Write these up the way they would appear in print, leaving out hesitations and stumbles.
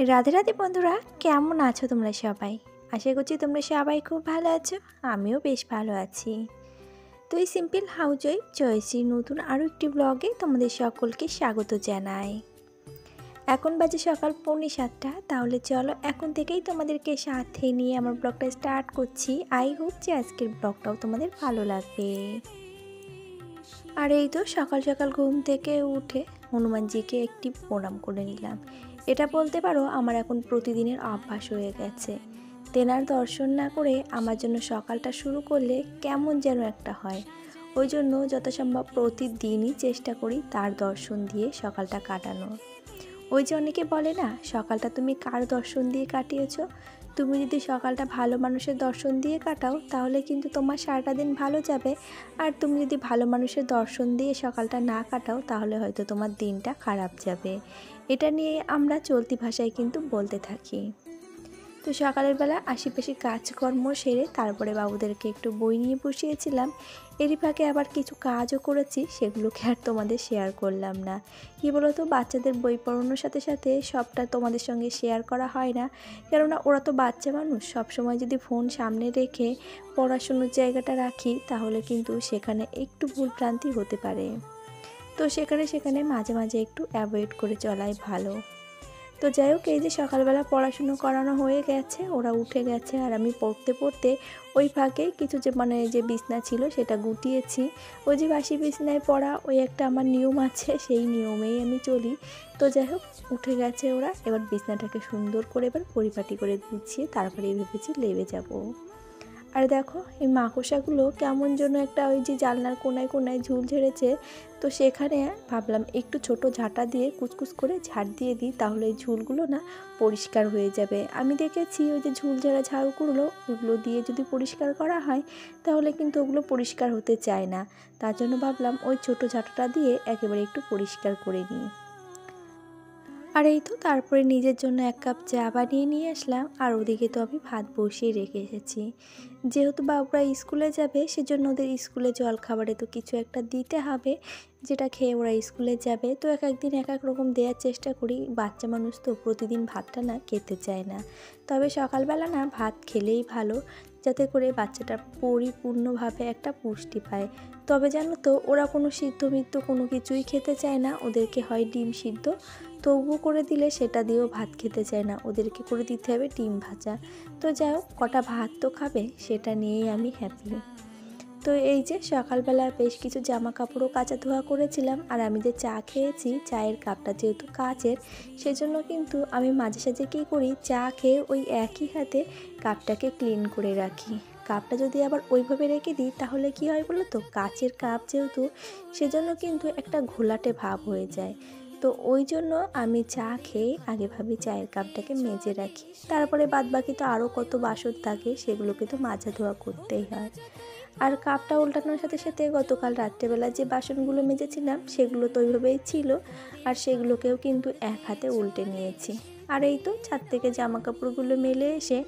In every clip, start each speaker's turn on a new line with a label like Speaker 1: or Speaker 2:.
Speaker 1: রাধে রাধে বন্ধুরা, কেমন আছো তোমরা সবাই? আশা করছি তোমরা সবাই খুব ভালো আছো। আমিও বেশ ভালো আছি। তো এই সিম্পল হাউসওয়াইফ জয়শ্রীর নতুন আরও একটি ব্লগে তোমাদের সকলকে স্বাগত জানাই। এখন বাজে সকাল 6:45। তাহলে চলো এখন থেকেই তোমাদেরকে সাথে নিয়ে আমার ব্লগটা স্টার্ট করছি। আই হোপ যে আজকের ব্লগটাও তোমাদের ভালো লাগবে। আর এই তো সকাল সকাল ঘুম থেকে উঠে হনুমানজিকে একটি প্রণাম করে নিলাম। এটা বলতে পারো আমার এখন প্রতিদিনের অভ্যাস হয়ে গেছে। তেনার দর্শন না করে আমার জন্য সকালটা শুরু করলে কেমন যেন একটা হয়। ওই জন্য যথাসম্ভব প্রতিদিনই চেষ্টা করি তার দর্শন দিয়ে সকালটা কাটানোর। ওই যে অনেকে বলে না, সকালটা তুমি কার দর্শন দিয়ে কাটিয়েছো। তুমি যদি সকালটা ভালো মানুষের দর্শন দিয়ে কাটাও তাহলে কিন্তু তোমার সারাটা দিন ভালো যাবে। আর তুমি যদি ভালো মানুষের দর্শন দিয়ে সকালটা না কাটাও তাহলে হয়তো তোমার দিনটা খারাপ যাবে। এটা নিয়ে আমরা চলতি ভাষায় কিন্তু বলতে থাকি। তো সকালের বেলা আশেপাশে কাজকর্ম সেরে তারপরে বাবুদেরকে একটু বই নিয়ে বসিয়েছিলাম। এরই ফাঁকে আবার কিছু কাজও করেছি, সেগুলোকে আর তোমাদের শেয়ার করলাম না। কী বলো তো, বাচ্চাদের বই পড়ানোর সাথে সাথে সবটা তোমাদের সঙ্গে শেয়ার করা হয় না, কেননা ওরা তো বাচ্চা মানুষ। সবসময় যদি ফোন সামনে রেখে পড়াশুনোর জায়গাটা রাখি তাহলে কিন্তু সেখানে একটু ভুলভ্রান্তি হতে পারে। তো সেখানে মাঝে মাঝে একটু অ্যাভয়েড করে চলাই ভালো। তো যাই হোক, এই যে সকালবেলা পড়াশুনো করানো হয়ে গেছে, ওরা উঠে গেছে, আর আমি পড়তে পড়তে ওই ফাঁকে কিছু যে বিছনা ছিল সেটা গুটিয়েছি। ওই যে বাসি বিছনায় পড়া ওই একটা আমার নিয়ম আছে, সেই নিয়মেই আমি চলি। তো যাই হোক, উঠে গেছে ওরা, এবার বিছনাটাকে সুন্দর করে এবার পরিপাটি করে গুছিয়ে তারপরে ভেবেছি লেবে যাব। আর দেখো এই মাকড়সাগুলো কেমন যেন একটা ওই যে জানলার কোনায় কোনায় ঝুল ঝেড়েছে। তো সেখানে ভাবলাম একটু ছোট ঝাঁটা দিয়ে কুচকুচ করে ঝাড় দিয়ে দিই, তাহলে এই ঝুলগুলো না পরিষ্কার হয়ে যাবে। আমি দেখেছি ওই যে ঝুল ঝাড়া ঝাড়ুগুলো ওগুলো দিয়ে যদি পরিষ্কার করা হয় তাহলে কিন্তু ওগুলো পরিষ্কার হতে চায় না। তার জন্য ভাবলাম ওই ছোট ঝাঁটাটা দিয়ে একেবারে একটু পরিষ্কার করে নিই। আর এই তো তারপরে নিজের জন্য 1 কাপ চা বানিয়ে নিয়ে আসলাম। আর ওদিকে তো আমি ভাত বসিয়ে রেখে এসেছি। যেহেতু বাবুরা স্কুলে যাবে সেজন্য ওদের স্কুলে জলখাবারে তো কিছু একটা দিতে হবে, যেটা খেয়ে ওরা স্কুলে যাবে। তো এক একদিন এক এক রকম দেওয়ার চেষ্টা করি। বাচ্চা মানুষ তো প্রতিদিন ভাতটা না খেতে চায় না, তবে সকালবেলা না ভাত খেলেই ভালো, যাতে করে বাচ্চাটা পরিপূর্ণভাবে একটা পুষ্টি পায়। তবে জানো তো, ওরা কোনো সিদ্ধ মিদ্ধ কোনো কিছুই খেতে চায় না। ওদেরকে হয় ডিম সিদ্ধ, তবু করে দিলে সেটা দিয়েও ভাত খেতে চায় না, ওদেরকে করে দিতে হবে ডিম ভাজা। তো যাই হোক, কটা ভাত তো খাবে, সেটা নিয়েই আমি হ্যাপি। তো এই যে সকালবেলা বেশ কিছু জামা কাপড়ও কাচা ধোয়া করেছিলাম। আর আমি যে চা খেয়েছি, চায়ের কাপটা যেহেতু কাচের, সেজন্য কিন্তু আমি মাঝে সাঝে কী করি, চা খেয়ে ওই একই হাতে কাপটাকে ক্লিন করে রাখি। কাপটা যদি আবার ওইভাবে রেখে দিই তাহলে কি হয় বলো তো, কাচের কাপ যেহেতু, সেজন্য কিন্তু একটা ঘোলাটে ভাব হয়ে যায়। তো ওই জন্য আমি চা খেয়ে আগে ভাবি চায়ের কাপটাকে মেজে রাখি, তারপরে বাদবাকি তো আরও কত বাসন থাকে সেগুলোকে তো মাজা ধোয়া করতেই হয়। আর কাপটা উল্টানোর সাথে সাথে গতকাল রাত্রেবেলা যে বাসনগুলো মেজেছিলাম সেগুলো তো ওইভাবেই ছিল, আর সেগুলোকেও কিন্তু এক হাতে উল্টে নিয়েছি। আর এই তো ছাদ থেকে জামা কাপড়গুলো মেলে এসে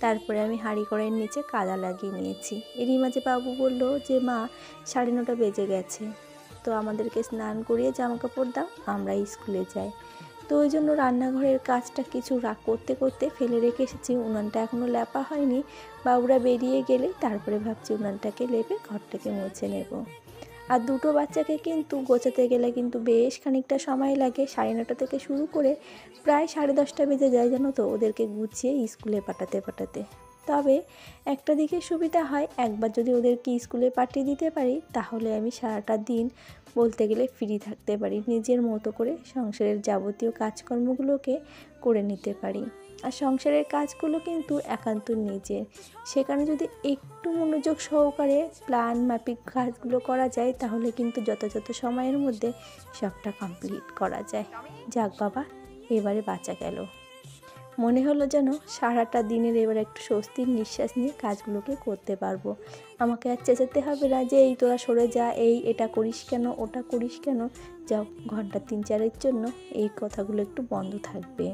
Speaker 1: তারপরে আমি হাঁড়ি কড়াইয়ের নিচে কাদা লাগিয়ে নিয়েছি। এরই মাঝে বাবু বলল যে মা 9:30 বেজে গেছে, তো আমাদেরকে স্নান করিয়ে জামা কাপড় দাও, আমরা স্কুলে যাই। তো ওই জন্য রান্নাঘরের কাজটা কিছু করতে করতে ফেলে রেখে এসেছি। উনানটা এখনও লেপা হয়নি, বাবুরা বেরিয়ে গেলে তারপরে ভাবছি উনানটাকে লেপে ঘরটাকে মুছে নেব। আর দুটো বাচ্চাকে কিন্তু গোছাতে গেলে কিন্তু বেশ খানিকটা সময় লাগে। 9:30 থেকে শুরু করে প্রায় 10:30 বেজে যায় জানো তো, ওদেরকে গুছিয়ে স্কুলে পাঠাতে। তবে একটা দিকে সুবিধা হয়, একবার যদি ওদেরকে স্কুলে পাঠিয়ে দিতে পারি তাহলে আমি সারাটা দিন বলতে গেলে ফ্রি থাকতে পারি, নিজের মতো করে সংসারের যাবতীয় কাজকর্মগুলোকে করে নিতে পারি। আর সংসারের কাজগুলো কিন্তু একান্ত নিজের, সেখানে যদি একটু মনোযোগ সহকারে প্ল্যান মাফিক কাজগুলো করা যায় তাহলে কিন্তু যথাযথ সময়ের মধ্যে সবটা কমপ্লিট করা যায়। যাক বাবা, এবারে বাঁচা গেল। মনে হলো যেন সারাটা দিনের এবার একটু স্বস্তির নিঃশ্বাস নিয়ে কাজগুলোকে করতে পারবো। আমাকে আর চেঁচাতে হবে না যে এই তোরা সরে যা, এটা করিস কেন, ওটা করিস কেন। যাও, ঘন্টা 3-4-এর জন্য এই কথাগুলো একটু বন্ধ থাকবে।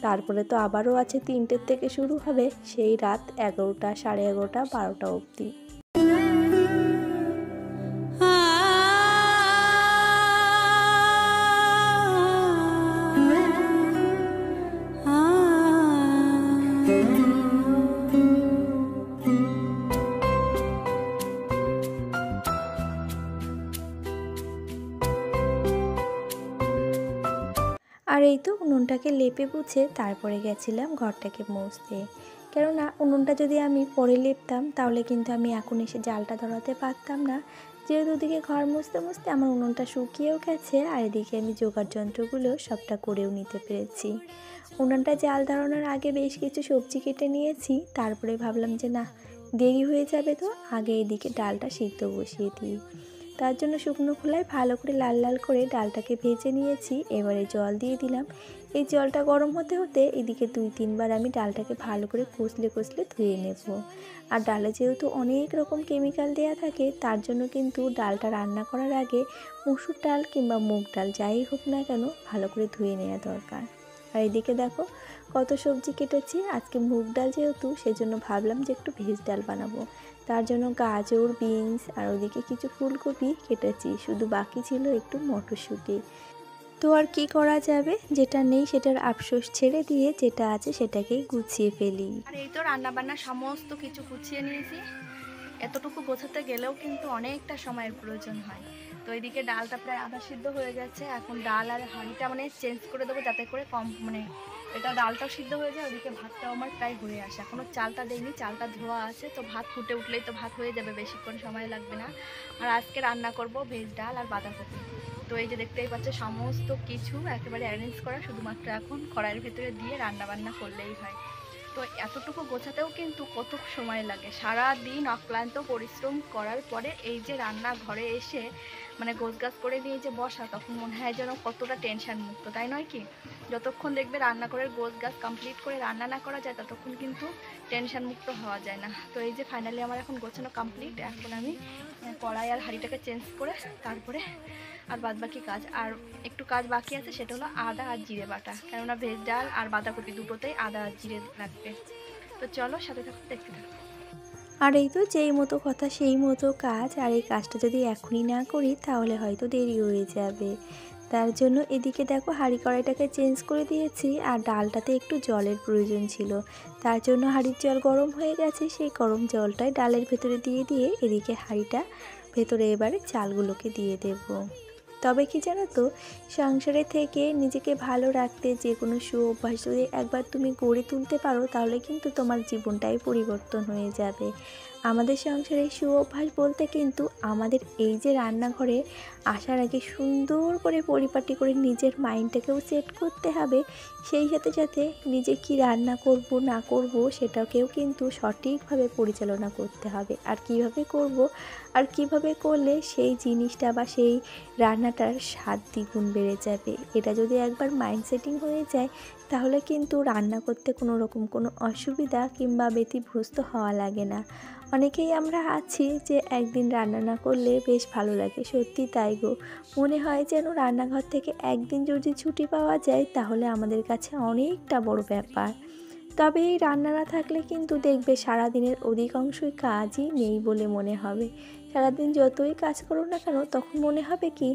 Speaker 1: তারপরে তো আবারও আছে 3টে থেকে শুরু হবে, সেই রাত 11টা, 11:30, 12টা অবধি। এই তো উনুনটাকে লেপে পুছে তারপরে গেছিলাম ঘরটাকে মুছতে। কেননা উনুনটা যদি আমি পরে লেপতাম তাহলে কিন্তু আমি এখন এসে জালটা ধরাতে পারতাম না। যেহেতু ওদিকে ঘর মুছতে মুছতে আমার উনুনটা শুকিয়েও গেছে, আর এদিকে আমি জোগাড় যন্ত্রগুলো সবটা করেও নিতে পেরেছি। উনুনটা জাল ধরানোর আগে বেশ কিছু সবজি কেটে নিয়েছি, তারপরে ভাবলাম যে না, দেরি হয়ে যাবে, তো আগে এদিকে ডালটা সিদ্ধ বসিয়ে দিই। তার জন্য শুকনো খোলায় ভালো করে লাল লাল করে ডালটাকে ভেজে নিয়েছি। এবারে জল দিয়ে দিলাম। এই জলটা গরম হতে হতে এদিকে 2-3 বার আমি ডালটাকে ভালো করে কষলে কষলে ধুয়ে নেব। আর ডালে যেহেতু অনেক রকম কেমিক্যাল দেওয়া থাকে, তার জন্য কিন্তু ডালটা রান্না করার আগে মসুর ডাল কিংবা মুগ ডাল যাই হোক না কেন ভালো করে ধুয়ে নেওয়া দরকার। আর এদিকে দেখো কত সবজি কেটেছি। আজকে মুগ ডাল যেহেতু, সেজন্য ভাবলাম যে একটু ভেজ ডাল বানাবো। তার জন্য গাজর, বিনস আর ওদিকে কিছু ফুলকপি কেটেছি, শুধু বাকি ছিল একটু মটরশুঁটি। তো আর কি করা যাবে, যেটা নেই সেটার আফসোস ছেড়ে দিয়ে যেটা আছে সেটাকেই গুছিয়ে ফেলি।
Speaker 2: আর এই তো রান্না বান্না সমস্ত কিছু গুছিয়ে নিয়েছি। এতটুকু গোছাতে গেলেও কিন্তু অনেকটা সময়ের প্রয়োজন হয়। তো এইদিকে ডালটা প্রায় আধা সিদ্ধ হয়ে গেছে। এখন ডাল আর হাঁড়িটা চেঞ্জ করে দেবো, যাতে করে কম এটা ডালটাও সিদ্ধ হয়ে যায়, ওদিকে ভাতটাও আমার প্রায় হয়ে আসে। এখনও চালটা দেয়নি, চালটা ধোয়া আছে, তো ভাত ফুটে উঠলেই তো ভাত হয়ে যাবে, বেশিক্ষণ সময় লাগবে না। আর আজকে রান্না করব ভেজ ডাল আর বাঁধাকপি। তো এই যে দেখতেই পাচ্ছে সমস্ত কিছু একেবারে অ্যারেঞ্জ করা, শুধুমাত্র এখন কড়াইয়ের ভেতরে দিয়ে রান্না বান্না করলেই হয়। তো এতটুকু গোছাতেও কিন্তু কত সময় লাগে, সারা দিন অক্লান্ত পরিশ্রম করার পরে এই যে রান্নাঘরে এসে গোছগাছ করে নিয়ে যে বসা, তখন মনে হয় যেন কতটা টেনশন মুক্ত, তাই নয় কি? যতক্ষণ দেখবে রান্নাঘরের গোছগাছ কমপ্লিট করে রান্না না করা যায়, ততক্ষণ কিন্তু টেনশন মুক্ত হওয়া যায় না। তো এই যে ফাইনালি আমার এখন গোছানো কমপ্লিট। এখন আমি কড়াই আর হাঁড়িটাকে চেঞ্জ করে তারপরে আর বাদবাকি কাজ, আর একটু কাজ বাকি আছে, সেটা হলো আদা আর জিরে বাটা। কেননা ভেজ ডাল আর বাঁধাকপি দুটোতেই আদা আর জিরে লাগবে। তো চলো সাথে থাকো, দেখতে থাকো।
Speaker 1: আর এই তো যেই মতো কথা সেই মতো কাজ, আর এই কাজটা যদি এখনই না করি তাহলে হয়তো দেরি হয়ে যাবে। তার জন্য এদিকে দেখো হাঁড়ি কড়াইটাকে চেঞ্জ করে দিয়েছি, আর ডালটাতে একটু জলের প্রয়োজন ছিল। তার জন্য হাঁড়ির জল গরম হয়ে গেছে, সেই গরম জলটাই ডালের ভেতরে দিয়ে দিয়ে এদিকে হাঁড়িটা ভেতরে এবারে চালগুলোকে দিয়ে দেবো। তবে কি জানো তো, সংসারে থেকে নিজেকে ভালো রাখতে যে কোনো অভ্যাস যদি একবার তুমি গড়ে তুলতে পারো, তাহলে কিন্তু তোমার জীবনটাই পরিবর্তন হয়ে যাবে। আমাদের সংসারে অভ্যাস বলতে কিন্তু আমাদের এই যে রান্নাঘরে আসার আগে সুন্দর করে পরিপাটি করে নিজের মাইন্ডটাকেও সেট করতে হবে। সেই সাথে সাথে নিজে কি রান্না করব না করব সেটাকেও কিন্তু সঠিকভাবে পরিচালনা করতে হবে। আর কিভাবে করব আর কিভাবে করলে সেই জিনিসটা বা সেই রান্নাটার স্বাদ দ্বিগুণ বেড়ে যাবে, এটা যদি একবার মাইন্ড সেটিং হয়ে যায়, তাহলে কিন্তু রান্না করতে কোনো রকম কোনো অসুবিধা কিংবা ব্যতিব্যস্ত হওয়া লাগে না। অনেকেই আমরা আছি যে একদিন রান্না না করলে বেশ ভালো লাগে, সত্যি তাই গো। মনে হয় যেন রান্নাঘর থেকে একদিন যদি ছুটি পাওয়া যায় তাহলে আমাদের কাছে অনেকটা বড় ব্যাপার। তবে এই রান্না না থাকলে কিন্তু দেখবে সারাদিনের অধিকাংশই কাজই নেই বলে মনে হবে। সারাদিন যতই কাজ করো না কেন, তখন মনে হবে কি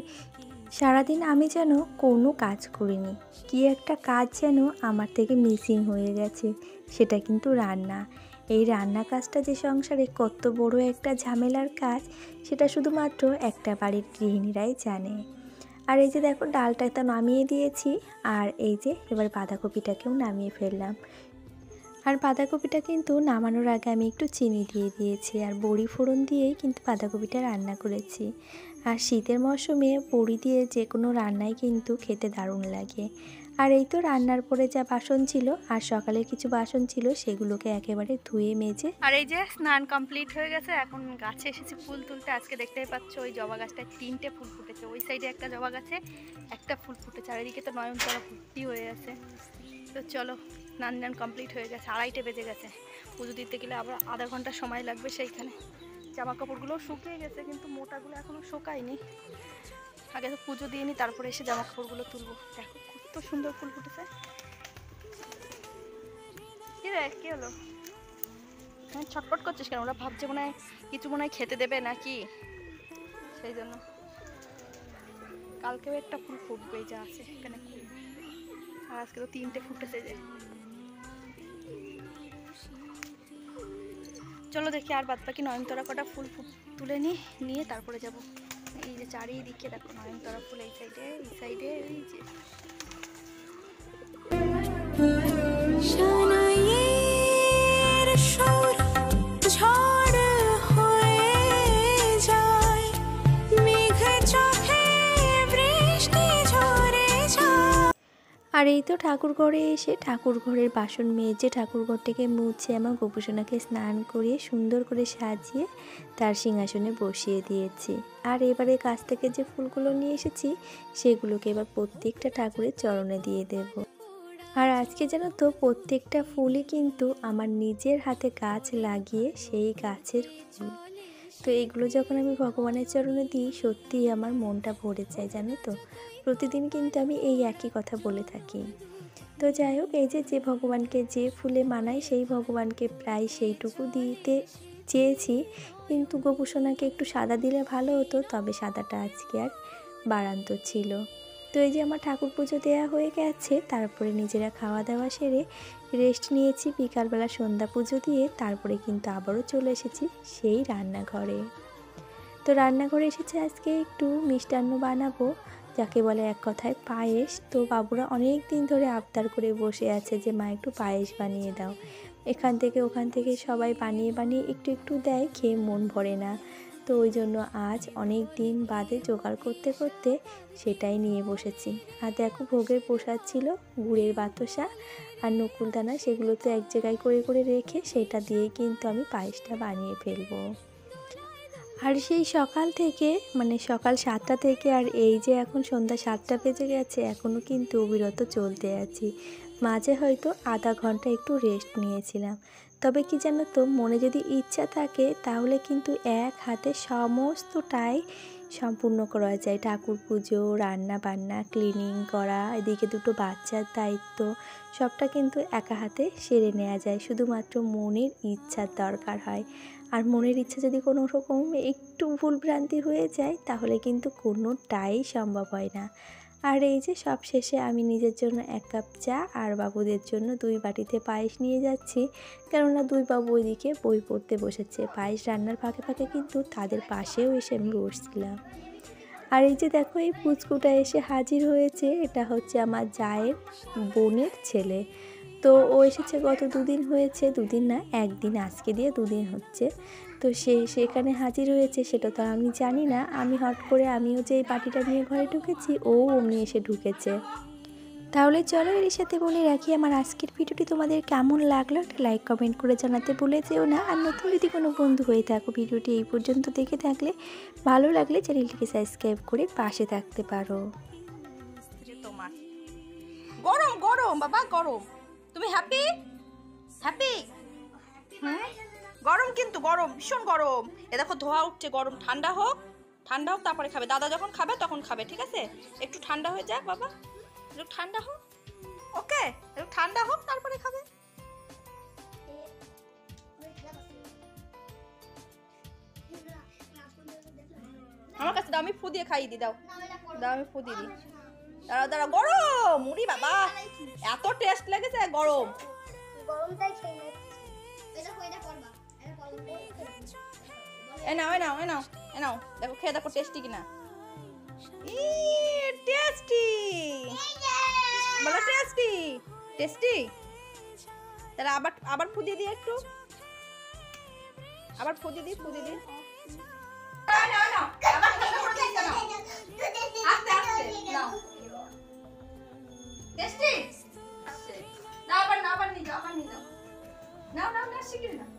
Speaker 1: সারাদিন আমি যেন কোনো কাজ করিনি, কি একটা কাজ যেন আমার থেকে মিসিং হয়ে গেছে, সেটা কিন্তু রান্না। এই রান্না কাজটা যে সংসারে কত বড় একটা ঝামেলার কাজ, সেটা শুধুমাত্র একটা বাড়ির গৃহিণীরাই জানে। আর এই যে দেখো ডালটা তো নামিয়ে দিয়েছি, আর এই যে এবার বাঁধাকপিটাকেও নামিয়ে ফেললাম। আর বাঁধাকপিটা কিন্তু নামানোর আগে আমি একটু চিনি দিয়ে দিয়েছি, আর বড়ি ফোড়ন দিয়েই কিন্তু বাঁধাকপিটা রান্না করেছি। আর শীতের মরশুমে বড়ি দিয়ে যে কোনো রান্নাই কিন্তু খেতে দারুণ লাগে। আর এই তো রান্নার পরে যা বাসন ছিল আর সকালের কিছু বাসন ছিল, সেগুলোকে একেবারে ধুয়ে মেজে,
Speaker 2: আর এই যে স্নান কমপ্লিট হয়ে গেছে, এখন গাছে এসেছি ফুল তুলতে। আজকে দেখতেই পাচ্ছ ওই জবা গাছটায় 3টে ফুল ফুটেছে, ওই সাইডে একটা জবা গাছে একটা ফুল ফুটেছে, আর এদিকে তো নয়নতারা ভর্তি হয়ে আছে। তো চলো, স্নান কমপ্লিট হয়ে গেছে, 2:30 বেজে গেছে। পুজো দিতে গেলে আবার আধা ঘন্টা সময় লাগবে সেইখানে। জামা কাপড়গুলোও শুকিয়ে গেছে, কিন্তু মোটাগুলো এখনও শুকায়নি। আগে তো পুজো দিয়ে নি, তারপরে এসে জামা কাপড়গুলো তুলবো। দেখো কত সুন্দর ফুল ফুটেছে। কি রে, কি হলো? হ্যাঁ, ছটপট করছিস কেন? ওরা ভাবছে কিছু খেতে দেবে নাকি, সেই জন্য। কালকেও একটা ফুল ফুটবে, যা আছে এখানে, আর আজকে তো 3টে ফুটেছে। যে চলো দেখি আর বাদ বাকি নয়নতারা কটা ফুল তুলে নিয়ে তারপরে যাব। এই যে চারিদিকে দেখো নয়নতারা ফুল, এই সাইডে এই সাইডে, এই যে
Speaker 1: আর এই তো ঠাকুর ঘরে এসে ঠাকুর ঘরের বাসন মেজে ঠাকুর ঘরটাকে মুছে আমার গোপুসোনাকে স্নান করিয়ে সুন্দর করে সাজিয়ে তার সিংহাসনে বসিয়ে দিয়েছি। আর এবারে গাছ থেকে যে ফুলগুলো নিয়ে এসেছি সেগুলোকে এবার প্রত্যেকটা ঠাকুরের চরণে দিয়ে দেব। আর আজকে জানো তো প্রত্যেকটা ফুলই কিন্তু আমার নিজের হাতে গাছ লাগিয়ে সেই গাছের ফুল। তো এইগুলো যখন আমি ভগবানের চরণে দিই সত্যিই আমার মনটা ভরে যায় জানো তো। প্রতিদিন কিন্তু আমি এই একই কথা বলে থাকি। তো যাই হোক, এই যে ভগবানকে যে ফুলে মানাই সেই ভগবানকে প্রায় সেইটুকু দিতে চেয়েছি, কিন্তু গোপুসোনাকে একটু সাদা দিলে ভালো হতো, তবে সাদাটা আজকে আর বাড়ান্ত ছিল। তো এই যে আমার ঠাকুর পুজো দেওয়া হয়ে গেছে, তারপরে নিজেরা খাওয়া দাওয়া সেরে রেস্ট নিয়েছি। বিকালবেলা সন্ধ্যা পুজো দিয়ে তারপরে কিন্তু আবারও চলে এসেছি সেই রান্নাঘরে। তো রান্নাঘরে এসেছে আজকে একটু মিষ্টান্ন বানাবো, যাকে বলে এক কথায় পায়েস। তো বাবুরা অনেক দিন ধরে আবদার করে বসে আছে যে মা একটু পায়েস বানিয়ে দাও। এখান থেকে ওখান থেকে সবাই বানিয়ে বানিয়ে একটু একটু দেয়, খেয়ে মন ভরে না। তো ওই জন্য আজ অনেক দিন বাদে জোগাড় করতে করতে সেটাই নিয়ে বসেছি। আর দেখো ভোগের প্রসাদ ছিল গুড়ের বাতাসা আর নকুলদানা, সেগুলো তো এক জায়গায় করে করে রেখে সেটা দিয়ে কিন্তু আমি পায়েসটা বানিয়ে ফেলবো। আর সেই সকাল থেকে মানে সকাল 7টা থেকে আর এই যে এখন সন্ধ্যা 7টা বেজে গেছে, এখনও কিন্তু অবিরত চলতে আছি। মাঝে হয়তো আধা ঘন্টা একটু রেস্ট নিয়েছিলাম। তবে কি জানো তো, মনে যদি ইচ্ছা থাকে তাহলে কিন্তু এক হাতে সমস্তটাই সম্পূর্ণ করা যায়। ঠাকুর পুজো, রান্না বান্না, ক্লিনিং করা, এদিকে দুটো বাচ্চার দায়িত্ব, সবটা কিন্তু একা হাতে সেরে নেওয়া যায়। শুধুমাত্র মনের ইচ্ছার দরকার হয়। আর মনের ইচ্ছা যদি কোনো রকম একটু ভুলভ্রান্তি হয়ে যায় তাহলে কিন্তু কোনোটাই সম্ভব হয় না। আর এই যে সব শেষে আমি নিজের জন্য 1 কাপ চা আর বাবুদের জন্য 2 বাটিতে পায়েস নিয়ে যাচ্ছি, কেননা 2 বাবু ওইদিকে বই পড়তে বসেছে। পায়েস রান্নার ফাঁকে ফাঁকে কিন্তু তাদের পাশেও এসে আমি বসছিলাম। আর এই যে দেখো এই পুচকুটা এসে হাজির হয়েছে, এটা হচ্ছে আমার জায়ের বোনের ছেলে। তো ও এসেছে গত 2 দিন হয়েছে, 2 দিন না 1 দিন, আজকে দিয়ে 2 দিন হচ্ছে। তো সেখানে হাজির হয়েছে সেটা তো আমি জানি না। আমি হট করে আমিও যে এই বাটিটা নিয়ে ঘরে ঢুকেছি, ও অমনি এসে ঢুকেছে। তাহলে চলো এর সাথে বলে রাখি আমার আজকের ভিডিওটি তোমাদের কেমন লাগলো একটা লাইক কমেন্ট করে জানাতে ভুলে যেও না। আর নতুন যদি কোনো বন্ধু হয়ে থাকো ভিডিওটি এই পর্যন্ত দেখে থাকলে, ভালো লাগলে চ্যানেলটিকে সাবস্ক্রাইব করে পাশে থাকতে পারো।
Speaker 2: তোমার গরম গরম বাবা গরম, তুমি হ্যাপি হ্যাপি? গরম কিন্তু গরম, ভীষণ গরম। এ দেখো ধোয়া উঠছে, গরম। ঠান্ডা হোক তারপরে খাবে। দাদা যখন খাবে তখন খাবে, ঠিক আছে? একটু ঠান্ডা হয়ে যাক বাবা, একটু ঠান্ডা হোক। ওকে, একটু ঠান্ডা হোক তারপরে খাবে। আমার কাছে দাও, আমি ফু দিয়ে খাইয়ে দিই। দাও দাও, আমি ফু দিয়ে দিই। দাঁড়া দাঁড়া, গরম মুড়ি বাবা, এত টেস্ট লেগেছে। গরম গরমটাই খেয়ে নাও। এ নাও এ নাও এ নাও এ নাও, দেখো খেয়ে দেখো টেস্টি কিনা। টেস্টি বলো, টেস্টি টেস্টি। তাহলে আবার ফুদিয়ে দিই, একটু আবার ফুদিয়ে দিই টেস্টি। আবার নিয়ে যাও, নাও শিখিয়ে নাও।